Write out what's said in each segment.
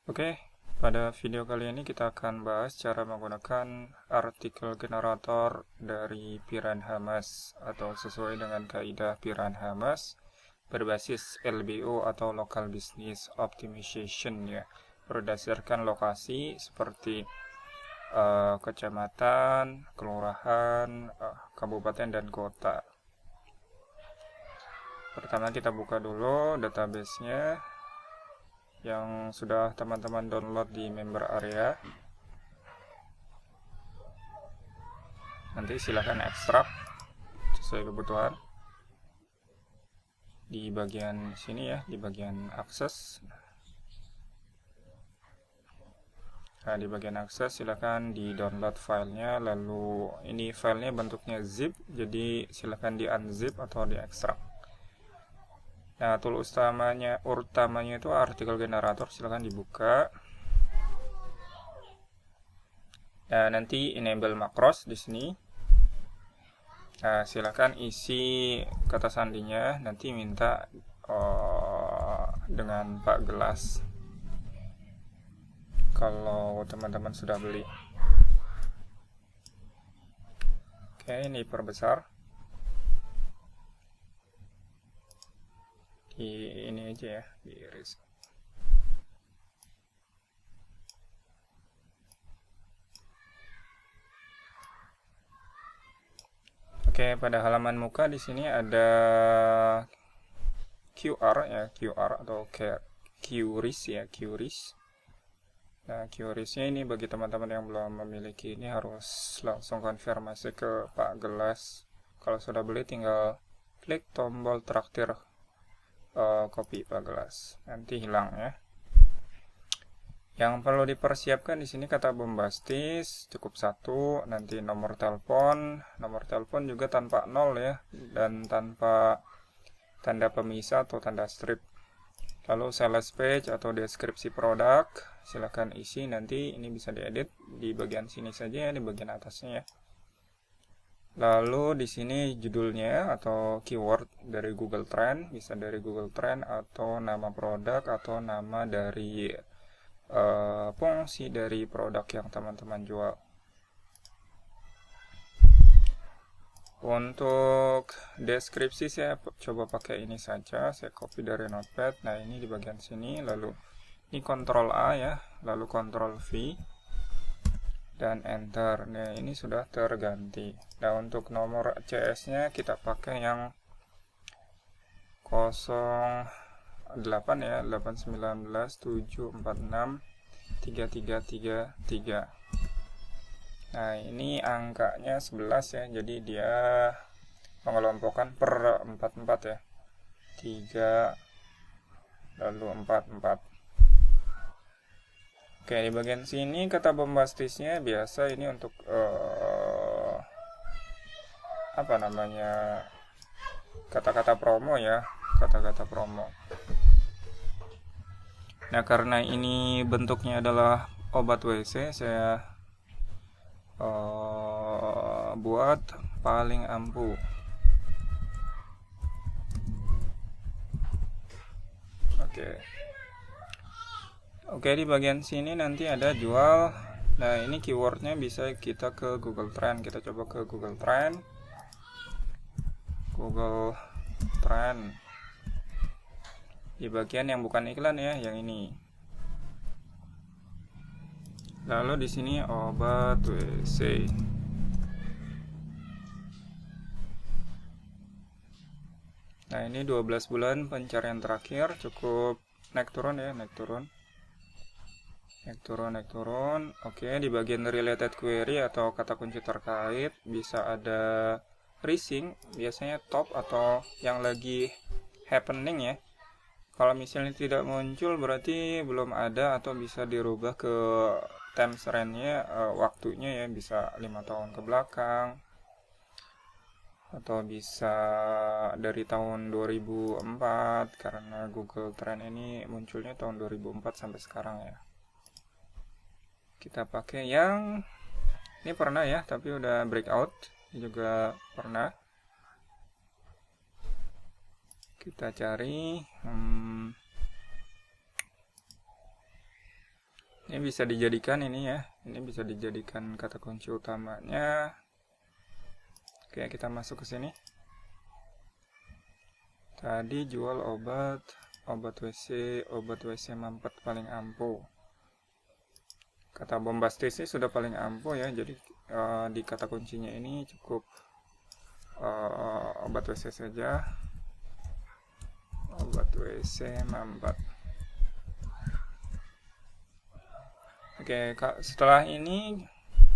Oke, pada video kali ini kita akan bahas cara menggunakan artikel generator dari Piranha-Mas atau sesuai dengan kaidah Piranha-Mas berbasis LBO atau Local Business Optimization ya, berdasarkan lokasi seperti kecamatan, kelurahan, kabupaten dan kota. Pertama kita buka dulu database-nya yang sudah teman-teman download di member area. Nanti silahkan ekstrak sesuai kebutuhan di bagian sini ya, di bagian akses. Nah, di bagian akses silahkan di download filenya, lalu ini filenya bentuknya zip, jadi silahkan di unzip atau di ekstrak. Nah, tool utamanya itu artikel generator, silahkan dibuka. Nah, nanti enable macros di sini. Nah, silahkan isi kata sandinya, nanti minta dengan Pak Gelas kalau teman-teman sudah beli. Oke, ini perbesar. Ini aja ya, diiris. Oke, pada halaman muka di sini ada QR ya, QR atau QRIS ya, QRIS. Nah, QRIS-nya ini bagi teman-teman yang belum memiliki ini harus langsung konfirmasi ke Pak Gelas. Kalau sudah beli tinggal klik tombol traktir kopi Pak Gelas. Nanti hilang ya. Yang perlu dipersiapkan di sini kata bombastis cukup satu, nanti nomor telepon juga tanpa nol ya, dan tanpa tanda pemisah atau tanda strip. Lalu sales page atau deskripsi produk silahkan isi, nanti ini bisa diedit di bagian sini saja ya, di bagian atasnya ya. Lalu di sini judulnya atau keyword dari Google Trend, bisa dari Google Trend atau nama produk atau nama dari fungsi dari produk yang teman-teman jual. Untuk deskripsi saya coba pakai ini saja, saya copy dari notepad. Nah, ini di bagian sini, lalu ini Ctrl A ya, lalu Ctrl V dan enter. Nah, ini sudah terganti. Nah, untuk nomor CS-nya kita pakai yang 08 ya, 819746333. Nah, ini angkanya 11 ya, jadi dia mengelompokkan per 44 ya, 3 lalu 44. Oke, di bagian sini kata bombastisnya biasa ini untuk apa namanya, kata-kata promo ya, kata-kata promo. Nah, karena ini bentuknya adalah obat WC, saya buat paling ampuh. Oke, di bagian sini nanti ada jual. Nah, ini keywordnya bisa kita ke Google Trend. Kita coba ke Google Trend. Di bagian yang bukan iklan ya, yang ini. Lalu di sini obat WC. Nah, ini 12 bulan pencarian terakhir, cukup naik turun ya, naik turun. Oke, di bagian related query atau kata kunci terkait bisa ada rising, biasanya top atau yang lagi happening ya. Kalau misalnya tidak muncul berarti belum ada, atau bisa dirubah ke time range-nya, waktunya ya, bisa 5 tahun ke belakang atau bisa dari tahun 2004, karena Google Trend ini munculnya tahun 2004 sampai sekarang ya. Kita pakai yang ini pernah ya, tapi udah breakout. Ini juga pernah. Kita cari Ini bisa dijadikan ini ya. Ini bisa dijadikan kata kunci utamanya. Oke, kita masuk ke sini. Tadi jual obat WC mampet paling ampuh. Kata bombastis ini sudah paling ampuh ya. Jadi di kata kuncinya ini cukup obat WC saja. Obat WC mampet. Oke, setelah ini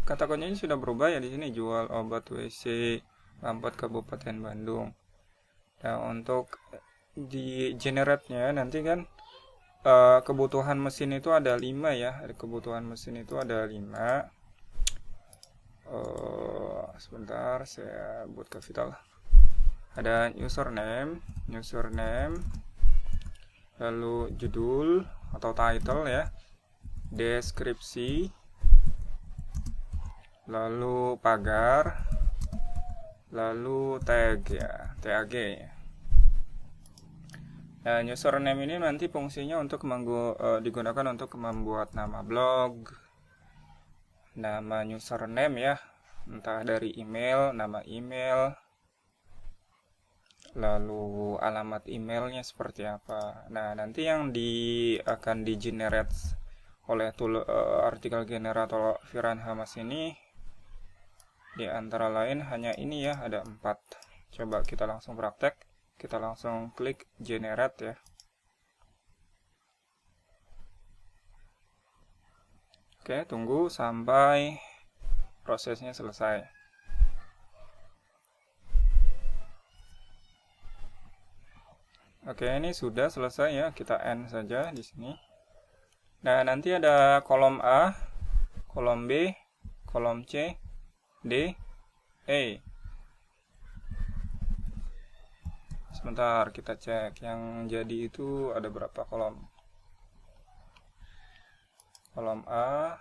kata kuncinya sudah berubah ya. Di sini jual obat WC mampet Kabupaten Bandung. Nah, untuk di generate-nya nanti kan kebutuhan mesin itu ada 5 ya. Kebutuhan mesin itu ada 5. Sebentar, saya buat kapital. Ada username, lalu judul atau title ya, deskripsi, lalu pagar, lalu tag ya, tag ya. Nah, username ini nanti fungsinya untuk digunakan untuk membuat nama blog, nama username ya, entah dari email, nama email, lalu alamat emailnya seperti apa. Nah, nanti yang akan di generate oleh tool artikel generator Firan Hamas ini di antara lain hanya ini ya, ada 4. Coba kita langsung praktek. Kita langsung klik generate ya. Oke, tunggu sampai prosesnya selesai. Oke, ini sudah selesai ya. Kita end saja di sini. Nah, nanti ada kolom A, kolom B, kolom C, D, E. Sebentar, kita cek yang jadi itu ada berapa kolom. Kolom A,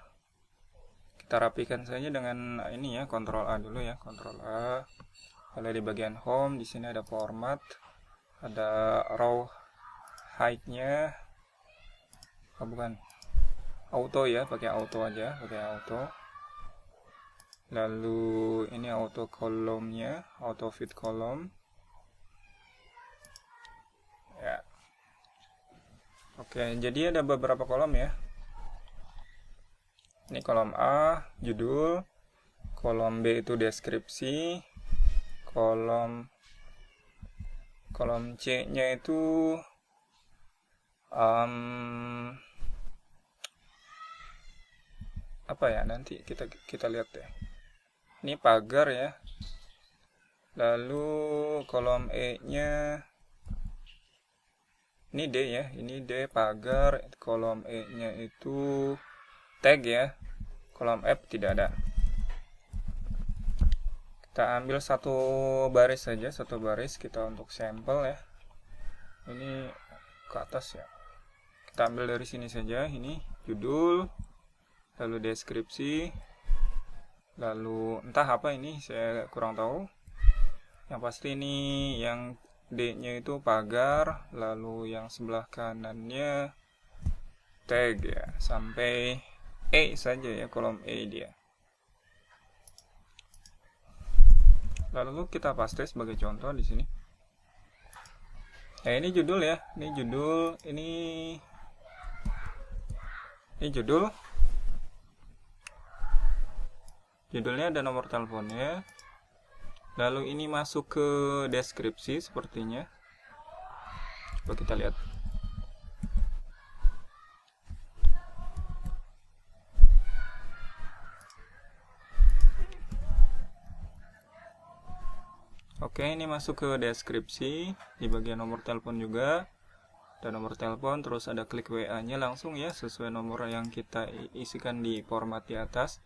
kita rapikan saja dengan ini ya, Ctrl A dulu ya, Ctrl A. Lalu di bagian home, di sini ada format, ada row height-nya, bukan auto ya, pakai auto aja, pakai auto. Lalu ini auto kolomnya, auto fit kolom. Ya. Oke, jadi ada beberapa kolom ya. Ini kolom A, judul, kolom B itu deskripsi, kolom C-nya itu apa ya, nanti kita lihat deh. Ini pagar ya. Lalu kolom E-nya ini D ya, ini D pagar. Kolom E-nya itu tag ya. Kolom F tidak ada. Kita ambil satu baris saja, satu baris kita untuk sampel ya. Ini ke atas ya. Kita ambil dari sini saja, ini judul, lalu deskripsi, lalu entah apa ini, saya kurang tahu. Yang pasti ini yang D-nya itu pagar, lalu yang sebelah kanannya tag ya, sampai E saja ya, kolom E dia. Lalu kita paste sebagai contoh di sini. Ini judul ya, ini judul, ini judul. Judulnya ada nomor teleponnya. Lalu ini masuk ke deskripsi sepertinya. Coba kita lihat. Oke, ini masuk ke deskripsi. Di bagian nomor telepon juga. Ada nomor telepon, terus ada klik WA-nya langsung ya, sesuai nomor yang kita isikan di format di atas.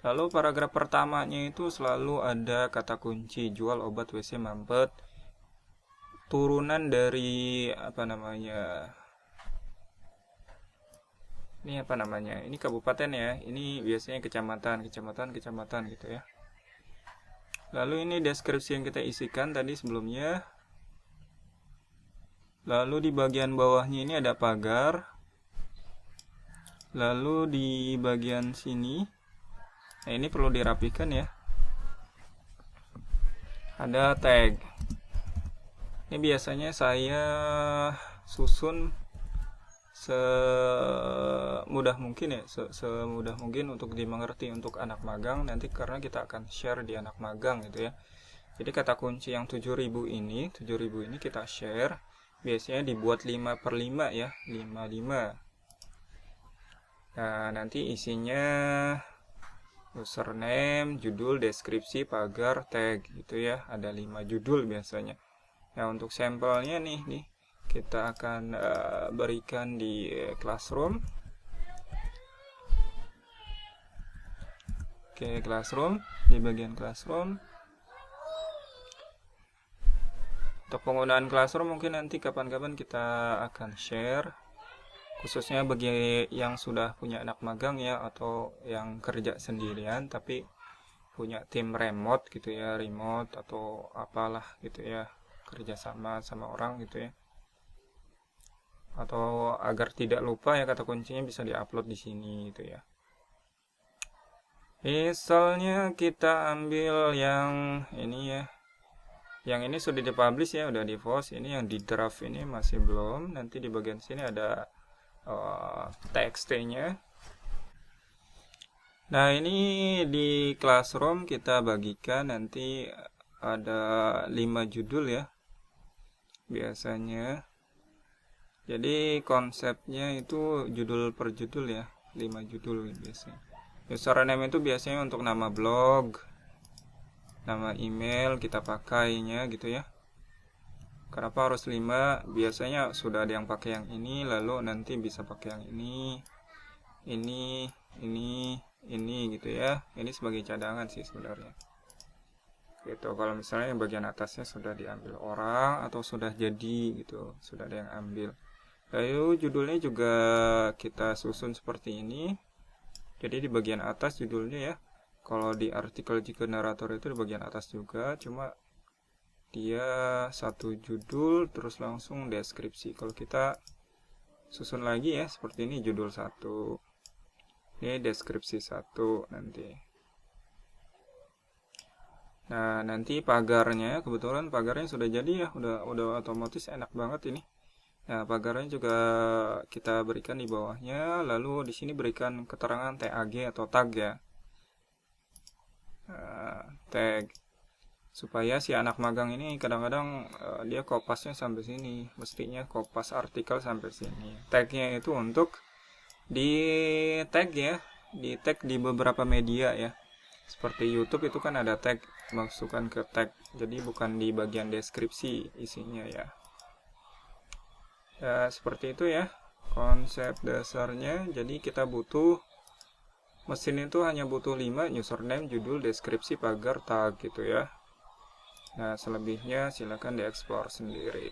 Lalu paragraf pertamanya itu selalu ada kata kunci jual obat WC mampet, turunan dari apa namanya, ini kabupaten ya, ini biasanya kecamatan gitu ya. Lalu ini deskripsi yang kita isikan tadi sebelumnya. Lalu di bagian bawahnya ini ada pagar, Lalu di bagian sini, nah ini perlu dirapikan ya, ada tag. Ini biasanya saya susun semudah mungkin ya, semudah mungkin untuk dimengerti untuk anak magang nanti, karena kita akan share di anak magang gitu ya. Jadi kata kunci yang 7000 ini kita share, biasanya dibuat 5/5 ya, 55. Nah, nanti isinya username, judul, deskripsi, pagar, tag gitu ya. Ada 5 judul biasanya. Nah, untuk sampelnya nih kita akan berikan di Classroom. Oke, Classroom, di bagian Classroom. Untuk penggunaan Classroom mungkin nanti kapan-kapan kita akan share, khususnya bagi yang sudah punya anak magang ya, atau yang kerja sendirian tapi punya tim remote gitu ya, remote atau apalah gitu ya, kerja sama orang gitu ya. Atau agar tidak lupa ya kata kuncinya, bisa diupload di sini gitu ya. Misalnya kita ambil yang ini ya. Yang ini sudah dipublish ya, udah di post. Ini yang di draft ini masih belum. Nanti di bagian sini ada TXT-nya. Nah, ini di Classroom kita bagikan nanti ada 5 judul ya. Biasanya. Jadi konsepnya itu judul per judul ya, 5 judul biasanya. Username itu biasanya untuk nama blog, nama email kita pakainya gitu ya. Kenapa harus 5? Biasanya sudah ada yang pakai yang ini, lalu nanti bisa pakai yang ini gitu ya. Ini sebagai cadangan sih sebenarnya. Gitu. Kalau misalnya yang bagian atasnya sudah diambil orang atau sudah jadi gitu, sudah ada yang ambil. Lalu judulnya juga kita susun seperti ini. Jadi di bagian atas judulnya ya. Kalau di artikel jika narator itu di bagian atas juga, cuma dia satu judul terus langsung deskripsi. Kalau kita susun lagi ya seperti ini, judul 1. Ini deskripsi 1 nanti. Nah, nanti pagarnya, kebetulan pagarnya sudah jadi ya, udah otomatis, enak banget ini. Nah, pagarnya juga kita berikan di bawahnya, lalu di sini berikan keterangan tag atau tag ya. Tag supaya si anak magang ini kadang-kadang dia kopasnya sampai sini, mestinya kopas artikel sampai sini. Tagnya itu untuk di tag ya, di tag di beberapa media ya. Seperti YouTube itu kan ada tag, masukkan ke tag, jadi bukan di bagian deskripsi isinya ya. Ya, seperti itu ya konsep dasarnya. Jadi kita butuh, mesin itu hanya butuh 5, username, judul, deskripsi, pagar, tag gitu ya. Nah, selebihnya silakan diekspor sendiri.